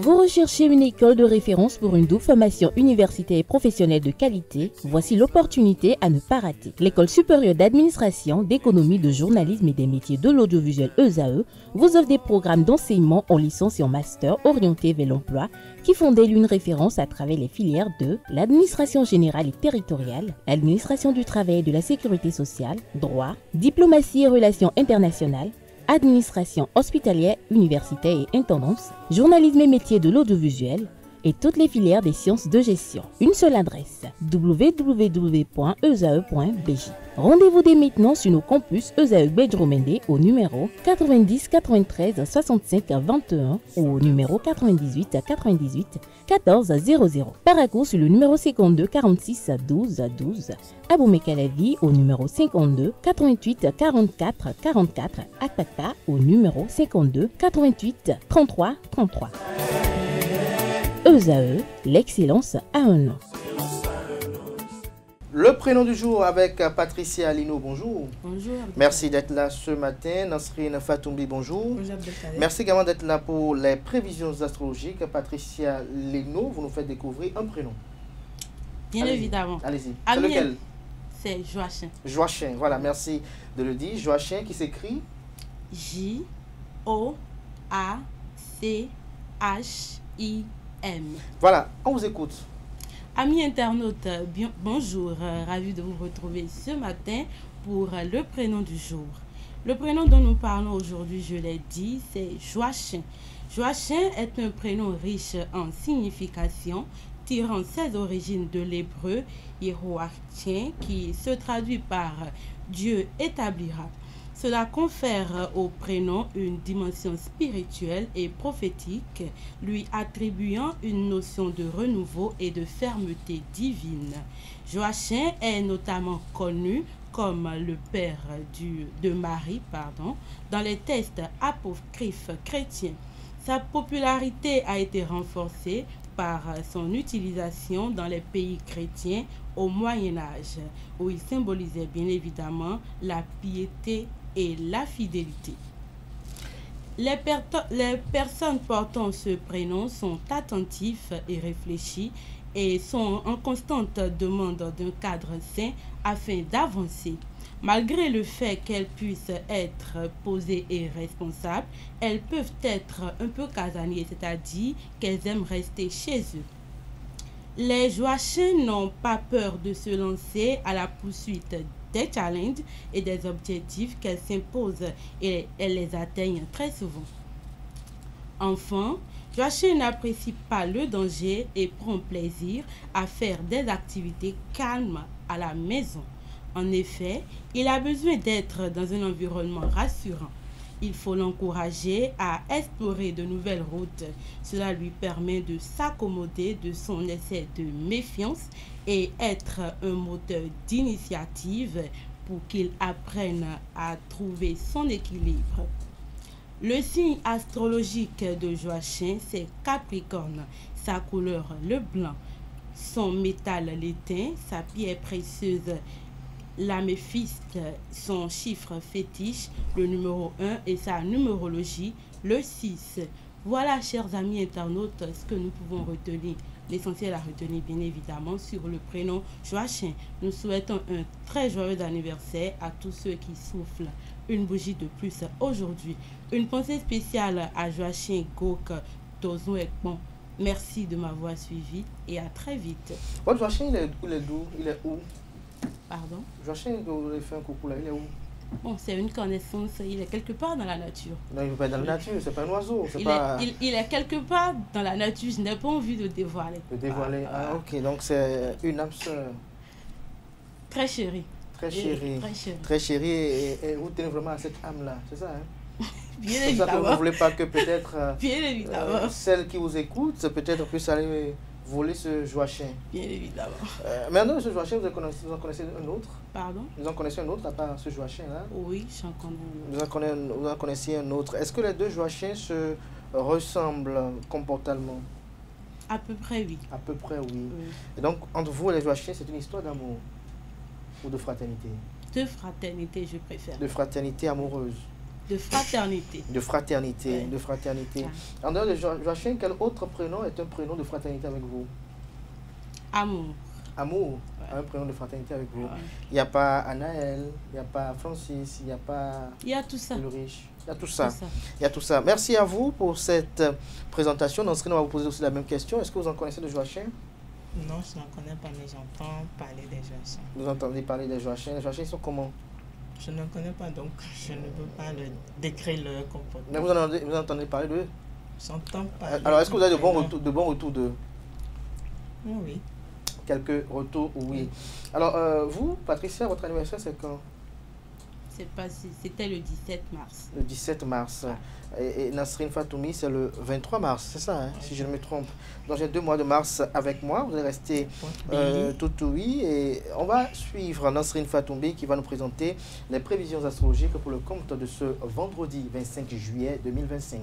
Vous recherchez une école de référence pour une double formation universitaire et professionnelle de qualité? Voici l'opportunité à ne pas rater. L'École supérieure d'administration, d'économie, de journalisme et des métiers de l'audiovisuel ESAE vous offre des programmes d'enseignement en licence et en master orientés vers l'emploi qui font d'elle une référence à travers les filières de l'administration générale et territoriale, l'administration du travail et de la sécurité sociale, droit, diplomatie et relations internationales, administration hospitalière, universitaire et intendance, journalisme et métiers de l'audiovisuel et toutes les filières des sciences de gestion. Une seule adresse, www.esae.bj. Rendez-vous dès maintenant sur nos campus ESAE Bedromende au numéro 90 93 65 21 ou au numéro 98 98 14 00. Paracourt sur le numéro 52 46 12 12. Aboumé-Calavi au numéro 52 88 44 44. Akpaka au numéro 52 88 33 33. ESAE, l'excellence à un nom. Le prénom du jour avec Patricia Alino, bonjour. Bonjour. Merci d'être là ce matin. Nasrine Fatoumbi, bonjour. Bonjour. Merci également d'être là pour les prévisions astrologiques. Patricia Alino, vous nous faites découvrir un prénom. Bien évidemment. Allez-y. C'est lequel? C'est Joachim. Joachim, voilà, merci de le dire. Joachim qui s'écrit J-O-A-C-H-I-M. Voilà, on vous écoute. Amis internautes, bonjour, ravi de vous retrouver ce matin pour le prénom du jour. Le prénom dont nous parlons aujourd'hui, je l'ai dit, c'est Joachim. Joachim est un prénom riche en signification, tirant ses origines de l'hébreu Yehoachim, qui se traduit par Dieu établira. Cela confère au prénom une dimension spirituelle et prophétique, lui attribuant une notion de renouveau et de fermeté divine. Joachim est notamment connu comme le père de Marie, dans les textes apocryphes chrétiens. Sa popularité a été renforcée par son utilisation dans les pays chrétiens au Moyen Âge, où il symbolisait bien évidemment la piété et la fidélité. Les personnes portant ce prénom sont attentives et réfléchies et sont en constante demande d'un cadre sain afin d'avancer. Malgré le fait qu'elles puissent être posées et responsables, elles peuvent être un peu casanières, c'est-à-dire qu'elles aiment rester chez eux. Les Joachims n'ont pas peur de se lancer à la poursuite des challenges et des objectifs qu'elles s'imposent et elles les atteignent très souvent. Enfin, Joachim n'apprécie pas le danger et prend plaisir à faire des activités calmes à la maison. En effet, il a besoin d'être dans un environnement rassurant. Il faut l'encourager à explorer de nouvelles routes. Cela lui permet de s'accommoder de son excès de méfiance et être un moteur d'initiative pour qu'il apprenne à trouver son équilibre. Le signe astrologique de Joachim, c'est Capricorne. Sa couleur, le blanc. Son métal, l'étain. Sa pierre précieuse, l'améthyste. Son chiffre fétiche, le numéro 1 et sa numérologie, le 6. Voilà, chers amis internautes, ce que nous pouvons retenir. L'essentiel à retenir, bien évidemment, sur le prénom Joachim. Nous souhaitons un très joyeux anniversaire à tous ceux qui soufflent une bougie de plus aujourd'hui. Une pensée spéciale à Joachim Gok Tozon Ekpon. Merci de m'avoir suivi et à très vite. Votre Joachim, il est d'où? Il est où? Pardon? Joachim, vous avez fait un coucou là, il est où? Bon, c'est une connaissance, il est quelque part dans la nature. Non, il n'est pas dans la nature, c'est pas un oiseau. Il est quelque part dans la nature, je n'ai pas envie de dévoiler. De dévoiler, ah ok, donc c'est une âme sœur. Très chérie. Très chérie. Très chérie, et vous tenez vraiment à cette âme-là, c'est ça, hein? Bien évidemment. C'est ça que vous ne voulez pas que peut-être celle qui vous écoute, peut-être puisse aller voler ce Joachim. Bien évidemment. Maintenant, ce Joachim, vous en connaissez un autre? Pardon? Vous en connaissez un autre à part ce Joachim-là? Oui, j'en connais un autre. Vous en connaissez un autre. Est-ce que les deux Joachims se ressemblent comportement? À peu près, oui. À peu près, oui. Et donc, entre vous et les Joachims, c'est une histoire d'amour ou de fraternité? De fraternité, je préfère. De fraternité amoureuse. De fraternité. De fraternité, ouais. De fraternité. Ouais. En dehors de Joachim, quel autre prénom est un prénom de fraternité avec vous? Amour. Amour, ouais. Un prénom de fraternité avec vous. Ouais. Il n'y a pas Anaël, il n'y a pas Francis, il n'y a pas... Il y a tout ça. Ulrich. Il y a tout ça. Il y a tout ça. Merci à vous pour cette présentation. Nansrine, on va vous poser aussi la même question. Est-ce que vous en connaissez de Joachim? Non, je n'en connais pas, mais j'entends parler des Joachim. Vous entendez parler des Joachim? Les Joachim sont comment? Je ne connais pas, donc je ne peux pas décrire leur comportement. Mais vous entendez parler d'eux? J'entends parler. Alors, est-ce que vous avez de bons retours d'eux? Oui. Quelques retours, oui. Alors, vous, Patricia, votre anniversaire, c'est quand? C'était le 17 mars. Le 17 mars. Et Nasrine Fatoumi, c'est le 23 mars, c'est ça, hein, si je ne me trompe. Donc j'ai 2 mois de mars avec moi. Vous allez rester tout oui. Et on va suivre Nasrine Fatoumi qui va nous présenter les prévisions astrologiques pour le compte de ce vendredi 25 juillet 2025.